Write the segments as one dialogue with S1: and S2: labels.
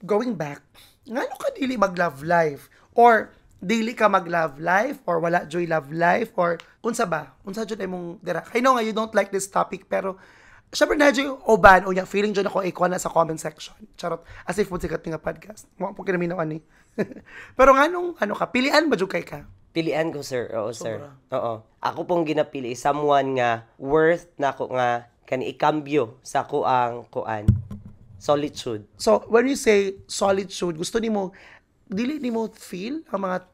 S1: going back, ngano ka dili mag-love life? Or dili ka mag-love life? Or wala joy love life? Or unsa ba? Unsa jud imong dira? I know nga you don't like this topic, pero syempre na dyan uban o yung feeling dyan ako ikaw na sa comment section. Charot. As if po sikat nga podcast. Mga po kinaminaw ani. Pero nga nung ano ka, pilian ba dyan kay ka?
S2: Pilian ko, sir. Oo, sir.
S1: Sobra.
S2: Oo. Ako pong ginapili someone nga worth na ko nga kani ikambyo sa kuang kuan. Solitude.
S1: So, when you say solitude, gusto nimo dili nimo feel ang mga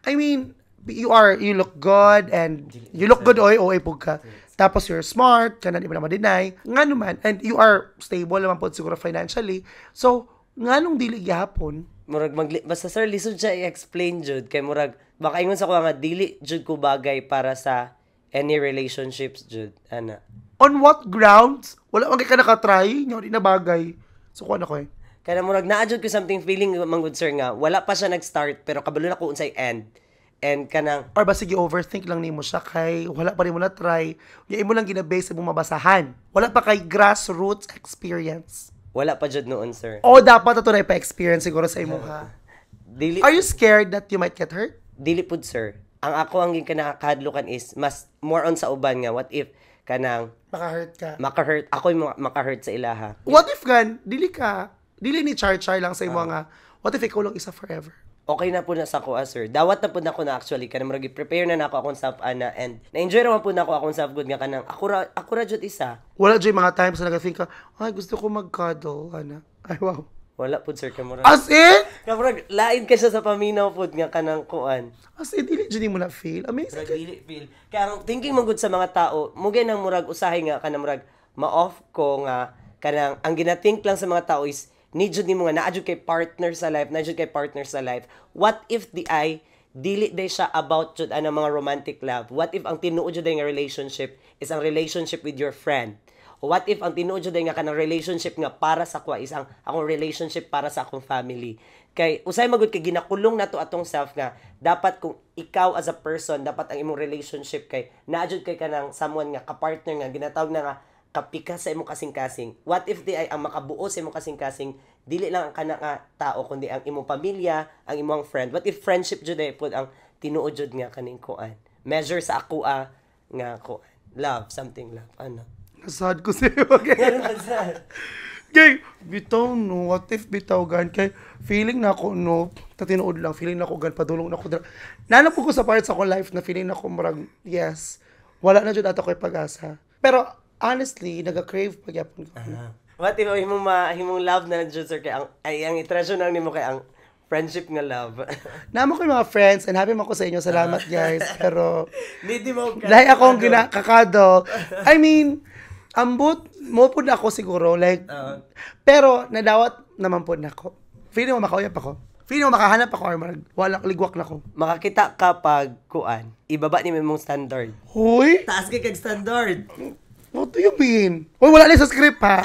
S1: I mean, you look good and you look good oy pug ka. Tapos you're smart, kana di mo na ma-deny. Nga naman, and you are stable naman po siguro financially. So, nga nung dili gyapon,
S2: Murag basta sir lisod siya i-explain jud kay murag baka ingon sa ko nga dili jud ko bagay para sa any relationships jud ana.
S1: on what grounds? Wala man kay ka nakatry, nya di na bagay. So kuan ako eh.
S2: Kaya murag naa jud ko something feeling manggod sir nga wala pa siya nag-start pero kabalo na ko unsay end. And kanang
S1: Or ba sige overthink lang nimo siya kay wala pa rin mo na try. Yung imo lang ginabase sa mong mabasahan. Wala pa kay grassroots experience.
S2: wala pa jud noon sir.
S1: O dapat ito na pa-experience siguro sa imo ha.
S2: Dili
S1: Are you scared that you might get hurt?
S2: dili pud sir. Ang ako ang kinakahadlukan is mas more on sa uban nga what if kanang
S1: Maka-hurt ka.
S2: maka-hurt ako yung maka-hurt sa ilaha.
S1: What if gan, dili ni char-char lang sa imo nga, what if ikaw lang isa forever?
S2: Okay na po na sa kuha, sir. Dawat na po na ako na actually. Kanang marag prepare na ako akong self, ana. And na-enjoy naman po na ako akong self good nga kanang ako ra jud isa.
S1: Wala dyan mga times na nag-think ka, ay gusto ko mag-cuddle, ana. Ay wow.
S2: Wala po, sir. Kamurag.
S1: As in?
S2: Kamurag, lain ka siya sa paminaw po nga kanang kuan.
S1: As in, dili dyan mo na feel. Amazing.
S2: Murag, dili feel. Kaya ang thinking man good sa mga tao, mugay nang murag usahay nga kanang murag ma-off ko nga kanang ang ginathink lang sa mga tao is need jud nimo nga naa jud kay partner sa life, naa jud kay partner sa life. What if dili day siya about jud ano mga romantic love? What if ang tinuod jud nga relationship is ang relationship with your friend? O what if ang tinuod jud nga kanang relationship nga para sa kwa is ang akong relationship para sa akong family? Kay usay magud kay ginakulong nato atong self nga dapat kung ikaw as a person dapat ang imong relationship kay naa jud kay kanang someone nga ka-partner nga ginatawag na nga kapika sa imong kasing-kasing. What if di ay ang makabuo sa imong kasing-kasing dili lang ang kana nga tao kundi ang imong pamilya, ang imong friend. What if friendship jud ay pud ang tinuod jud nga kaning kuan. Measure sa ako nga kuan. Love, something love. Ano?
S1: Nasad ko sa'yo. Kay, bitaw no. What if bitaw gan? Kay, feeling na ako no. Tatinood lang. Feeling na ako gan. Padulong na ako. Nanap ko sa parts ako life na feeling na ako marag, yes. Wala na dyan ato ko'y pag-asa. Pero, honestly, nag-crave pagyapon ko.
S2: What if himong love na jud sir kay ang i-treasure na nimo kay ang friendship nga love.
S1: Naman ko yung mga friends and happy man ko sa inyo. Salamat guys. Pero,
S2: Hindi mo
S1: lahi akong kakado. I mean, ambot mo po na ako siguro. Like, pero nadawat naman po na ako. Feeling mo makauyap ako. Feeling mo makahanap ako or walang ligwak na ako.
S2: Makakita ka pag kuan, ibaba ni mong standard.
S1: Huy!
S2: Taas kay kag standard.
S1: What do you mean? Hoy, wala na sa script ha.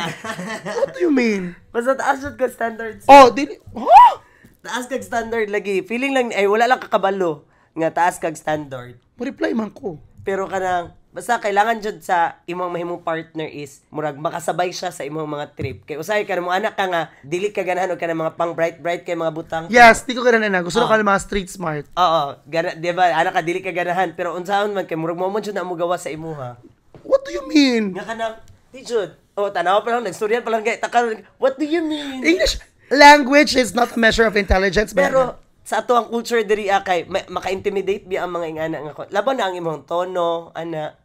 S1: What do you mean?
S2: Basta taas jud kag standard.
S1: Oh, dili. Huh?
S2: Taas kag standard lagi. Feeling lang ay wala lang kakabalo nga taas kag standard.
S1: Mo-reply man ko.
S2: Pero kanang basta kailangan jud sa imong mahimong partner is murag makasabay siya sa imong mga trip. Kay usay ka mo anak ka nga dili ka ganahan og kanang mga pang bright kay mga butang.
S1: Yes, di ko ganahan na. Gusto ko ka ng mga street smart.
S2: Oo, di ba anak ka dili ka ganahan pero unsaon man kay murag mo jud na mo gawa sa imuha.
S1: What do you mean?
S2: Nga kanang di jud. Oh, tanaw pa lang nagstoryan pa lang kay takal. What do you mean?
S1: English language is not a measure of intelligence.
S2: Pero sa ato ang culture diri kay maka-intimidate biya ang mga ingana nga laban na ang imong tono ana.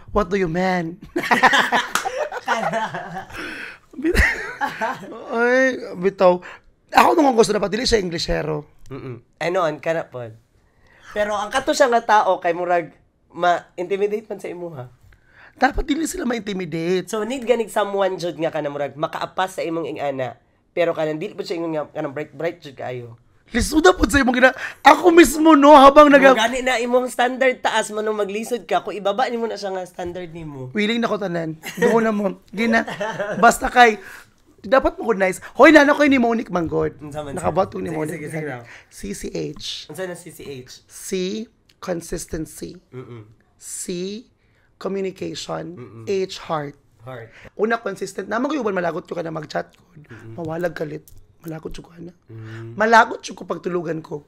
S1: What do you mean? Ay, bitaw. Ako nung gusto na dili siya Englishero.
S2: Ano, an kana pod. Pero ang kato siya nga tao kay murag ma-intimidate man sa imuha.
S1: Dapat dili sila ma-intimidate.
S2: So need ganig someone jud nga kana murag makaapas sa imong ingana. Pero kanang dili pud siya ingon nga kanang bright jud kaayo.
S1: Lisuda po sa imong ako mismo no habang
S2: gani na imong standard taas man nung maglisod ka kung ibaba nimo na siya nga standard nimo.
S1: Willing na ko tanan. Doon na mo. Gina. Basta kay dapat mo good nice. Hoy nana ko ni Monique Manggod. Nakabato ni Monique. CCH.
S2: Unsa na CCH?
S1: C consistency. C communication. H heart.
S2: Heart.
S1: Una consistent. Naman ko yung malagot ko ka na mag-chat ko. Mawalag galit. Malakot jud ko ana. Malakot jud ko pagtulugan ko.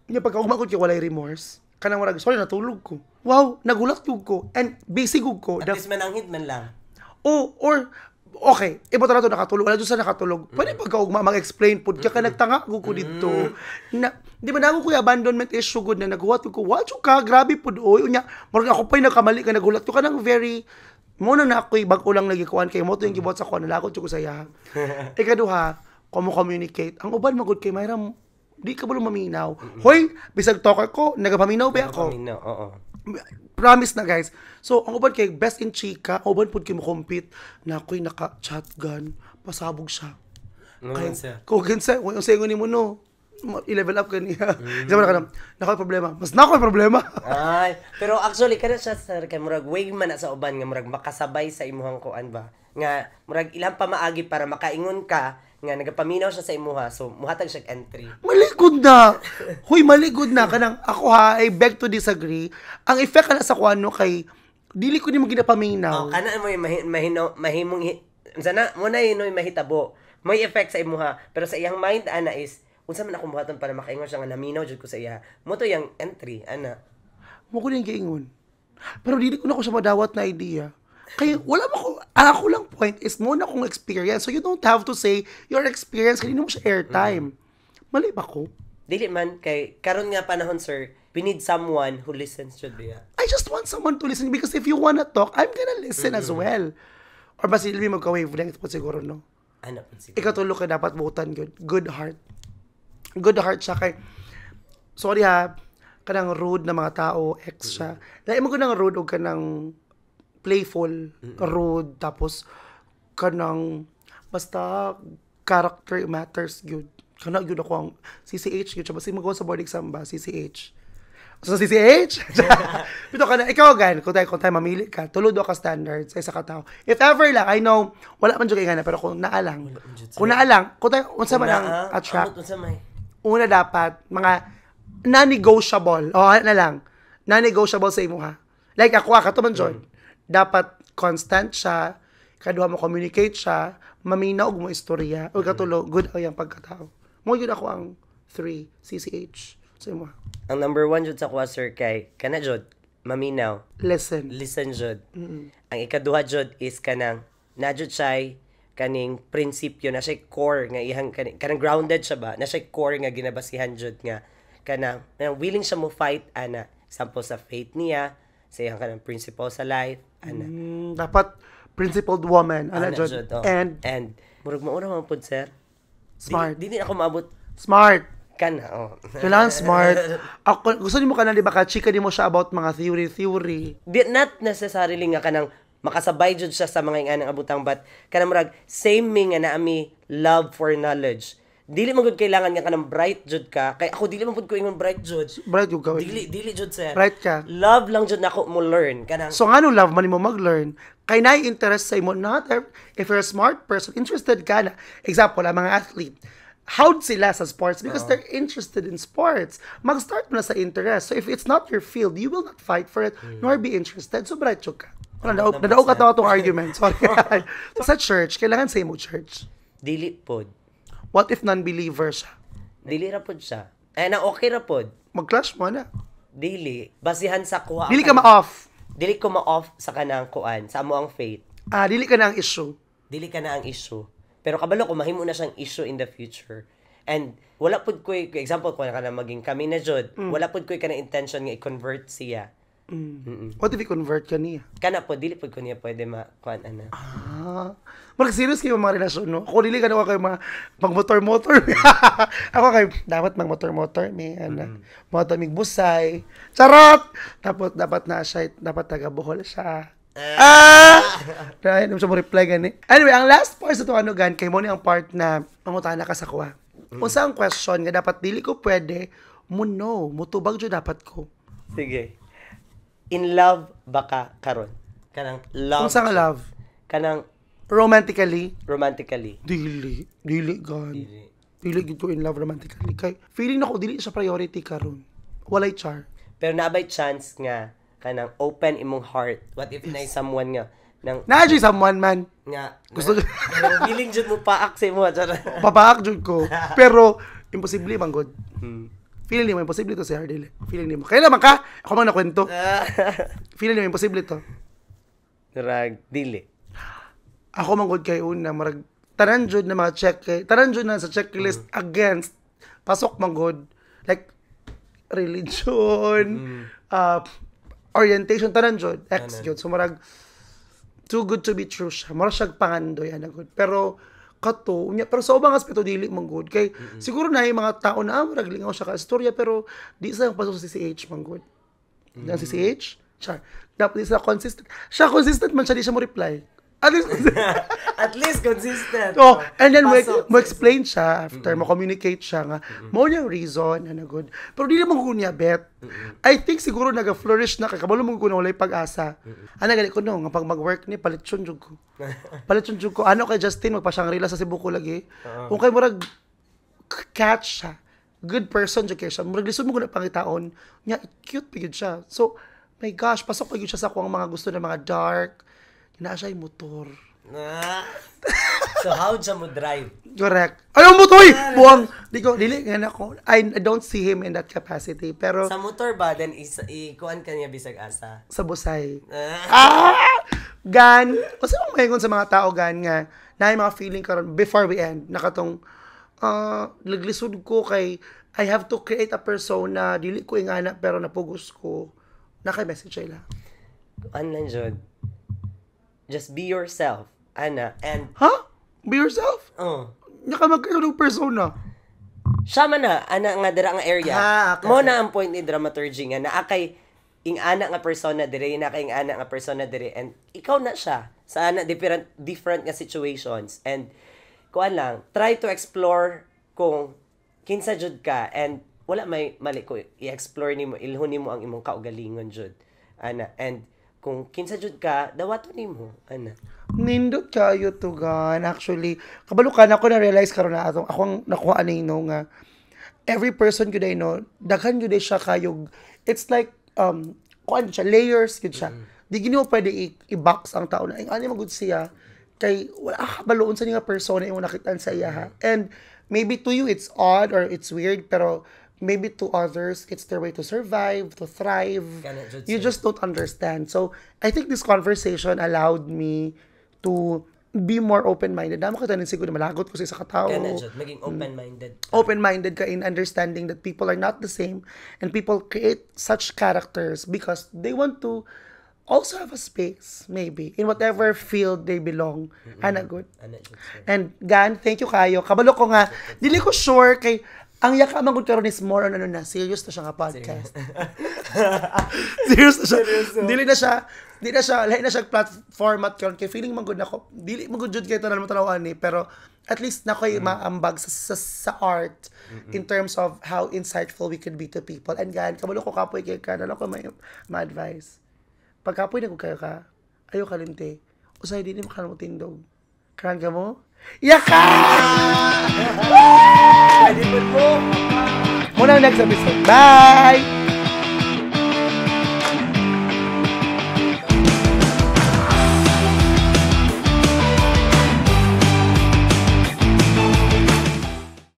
S1: Nya pagka umakot kay walay remorse. Kanang murag sorry natulog ko. Wow, nagulat jud ko and busy jud ko.
S2: At least mananghid man lang.
S1: Or okay, iba talaga nakatulog. Wala dyan sa nakatulog. Pwede pagkaugma mag-explain po. Kaya ka nagtanga ko dito. Na, di ba nago ko yung abandonment issue good na naguhat ko. What you ka? Grabe po doon. Unya, marag ako pa'y nagkamali ka nagulat ko ka ng very muna na ako'y bago lang nagikuan kay mo to yung gibuhat sa ko. Nalakot ko sa iya. Ikaduha, communicate. Ang uban magud kay Mayram, di ka ba maminaw? Hoy, bisag talker ko, nagapaminaw ba ako?
S2: Nagapaminaw, oo.
S1: Promise na guys. So, ang uban kay best in chika, ang uban po kay mo compete na ako'y naka-shotgun, pasabog siya. Kaya, kung kinsa, kung sa ingon ni mo no, i-level up ka niya. Sabi na ka naka-problema. Mas naka-problema.
S2: Ay, pero actually, kada siya, sir, kay murag, way man na sa uban, nga murag, makasabay sa imuhang kuan ba? Nga, murag, ilang pamaagi para makaingon ka, nga nagapaminaw siya sa imuha, so muhatag siya entry.
S1: Maligod na. Huy, maligod na. Kanang ako ha, I beg to disagree. Ang effect ka na sa kuano kay, dili ko ni mo ginapaminaw.
S2: Oh, kana mo yung mahimong, sana, muna yun yung mahitabo. May effect sa imuha, pero sa iyang mind, ana is, unsa man ako muhaton para makaingon siya nga naminaw jud ko sa iya. Mo to yung entry, ana.
S1: Mo ko din giingon. Pero dili ko na ko siya madawat na idea. Kaya wala mo ako lang point is mo na kong experience. So you don't have to say your experience kasi hindi mo siya airtime. Mali ba ko?
S2: Dili man, kay karon nga panahon, sir, we need someone who listens to diya.
S1: I just want someone to listen because if you wanna talk, I'm gonna listen as well. Or ba silbi magka-wavelength po siguro, no?
S2: Ano po siguro?
S1: Ikaw tulo ka dapat butan good heart. Good heart siya kay sorry ha, kanang rude na mga tao, ex siya. Dahil mo kanang rude o kanang playful, rude, tapos kanang basta character matters good. Kana yun ako ang CCH yun. Basta magawa sa board exam ba, CCH. So, CCH? Ito ka na, ikaw gan, kung tayo mamili ka, tulod ka standards sa isa ka tao. If ever lang, I know, wala man dyan kayo na, pero kung naalang, kung tayo, unsa man ang attract, una dapat, mga non-negotiable, na lang, non-negotiable sa imo ha. Like ako, kato man dyan, dapat constant siya, kaduha mo communicate siya, maminaw mo istorya, o katulo, good ang pagkatao. Mo yun ako ang 3, CCH. Sa imo.
S2: Ang number 1 jud sa kuha, sir, kay kana jud maminaw.
S1: Listen
S2: jud. Ang ikaduha jud is kanang na jud siya kaning prinsipyo na siya core nga ihang kanang grounded siya ba na siya core nga ginabasihan jud nga kanang willing siya mo fight ana example sa faith niya sa iyang kanang principle sa life ana.
S1: Dapat principled woman ana jud.
S2: And murag mauna man pud, sir.
S1: Smart.
S2: Dili ako maabot.
S1: Smart.
S2: Kana,
S1: Kailangan smart. Ako, gusto niyo mo ka na, di ba, chika di mo siya about mga theory.
S2: Not necessarily nga kanang makasabay jud siya sa mga inganang abutang, but kanang murag, same me nga naami love for knowledge. Dili mo gud kailangan nga kanang bright jud ka. Kay ako dili man pud ko ingon bright jud.
S1: Bright jud ka.
S2: Dili jud, sir.
S1: Bright ka.
S2: Love lang jud nako mo learn. Kanang
S1: so nga love man mo mag-learn. Kay na interest sa imo, not if you're a smart person, interested ka na. Example, mga athlete. How'd sila sa sports? Because they're interested in sports. Mag-start mo na sa interest. So if it's not your field, you will not fight for it, nor be interested. So bright ka. Nadaog ka tawa itong argument. Sorry. So, sa church, kailangan sa imo church.
S2: Dili pod.
S1: What if non-believer siya?
S2: Dili ra pod siya. Na okay ra pod.
S1: Mag-clash mo na.
S2: Dili. Basihan sa kuha.
S1: Dili ka ma-off.
S2: Dili ko ma-off sa kanang kuan. Sa amo ang faith.
S1: Dili ka na ang issue.
S2: Dili ka na ang issue. Pero kabalo ko mahimo na siyang issue in the future. And wala pud ko example ko na maging kami na jud. Wala pud ko kana intention nga i-convert siya.
S1: What if i-convert ka niya?
S2: Kana po dili pud ko niya pwede kuan ana.
S1: Marag serious kayo mga relasyon, no? Ako dili ka na kayo mag-motor. Ako kayo dapat mag-motor may mga tamig busay. Charot! Tapos dapat na siya, dapat taga-Bohol siya. Dahil mo reply gani. Anyway, ang last part sa ito kay mo ni ang part na mangutana ka sa kuha. Unsa ang question nga dapat dili ko pwede mo no, mutubag jud dapat ko.
S2: Sige. In love ba ka karon? Kanang love.
S1: Unsa nga love?
S2: Kanang
S1: romantically?
S2: Dili
S1: gan. Dili gid ko in love romantically. Kay feeling nako dili siya priority karon. Walay char.
S2: Pero nabay chance nga kanang open imong heart. What if na someone nga nang
S1: Na-enjoy someone man.
S2: nga
S1: Gusto
S2: pero feeling jud mo paak sa mo chara.
S1: papaak jud ko. Pero imposible man god. Feeling mo imposible to si Hardile. Feeling mo. Kaya naman ka, ako man nakwento. Feeling mo imposible to.
S2: Rag dili.
S1: Ako man god kay una marag tanan jud na mga check tanan jud na sa checklist against pasok man god like religion, orientation tanan jud ex jud. So marag too good to be true siya. Mara siyang pangandoy ana good. Pero kato unya pero sa ubang aspeto dili man good kay siguro na yung mga tao na marag lingaw siya ka istorya pero di sa yung pasok sa CCH man good. Ang CCH siya dapat di sa consistent. Siya consistent man siya di siya mo reply.
S2: At least consistent.
S1: Oh, and then
S2: Pasok.
S1: mo explain siya after mo communicate siya nga mo yung reason na good. Pero di naman ko niya bet. I think siguro naga-flourish na kay kabalo mo ko na walay pag-asa. Ana gali ko no nga pag mag-work ni palitson jud ko. Palitson jud ko ano kay Justin magpa siyang rila sa Cebu ko lagi. Kung kay murag catch siya. Good person jud kay siya. Murag lisod mo ko na pangitaon. Nya cute pigid siya. So my gosh, pasok pagid siya sa kuang mga gusto na mga dark. Na siya yung motor.
S2: So how siya mo drive?
S1: Correct. Ayaw mo to buwang. Dili nga na ko. I don't see him in that capacity. Pero
S2: Sa motor ba then ikuan kanya bisag asa?
S1: sa busay. Gan. Kasi mong mahingon sa mga tao, gan nga, na yung mga feeling karon before we end, nakatong, naglisod ko kay, I have to create a persona, dili ko ingana, pero napugos ko. Naka-message sila.
S2: Kuan lang jud. Just be yourself, ana, and
S1: Ha? Be yourself?
S2: oh.
S1: Naka magkaroon ng persona.
S2: Siya man na, ana nga dira nga area.
S1: Okay.
S2: Mo na ang point ni dramaturgy nga na akay ing ana nga persona dire, na kay ing ana nga persona dire, and ikaw na siya sa ana different nga situations, and kuan lang try to explore kung kinsa jud ka, and wala may mali ko i-explore nimo, ilhon nimo ang imong kaugalingon jud ana, and kung kinsa jud ka dawaton nimo ana.
S1: Nindot kayo to gan. Actually, kabalo ka na ako na-realize karon na atong akong nakuha ani no nga every person gud I know, daghan gud siya kayog. It's like kuan siya layers gud siya. Di gini mo pwede i-box ang tao na ani magud siya kay wala ka baloon sa nga persona imong nakitaan sa iya ha. And maybe to you it's odd or it's weird, pero maybe to others it's their way to survive, to thrive.
S2: Kana jud
S1: You
S2: siya.
S1: just don't understand. So I think this conversation allowed me to be more open-minded. Damo kita nin siguro malagot ko sa isa ka tao.
S2: Kana jud maging open-minded.
S1: Open-minded ka in understanding that people are not the same and people create such characters because they want to also have a space, maybe, in whatever field they belong. Ana good.
S2: Ana jud siya.
S1: And Gan, thank you kayo. Kabalo ko nga, dili ko sure kay ang yaka magud karon is more on ano na, serious na siya nga podcast. Serious na siya. Dili na siya, lahi na siya platformat karon kay feeling magud nako. Dili magud jud kay tanan mo tanawan ni, pero at least na ko'y maambag sa art in terms of how insightful we could be to people. And Gan, kabalo ko kapoy kay ka, ano ko may ma-advise. Pag kapoy na ko kayo ka, ayo kalinte. Usay din mo kanang tindog. Karan ka mo? Yaka!
S2: Pwede po.
S1: Muna ang next episode. Bye!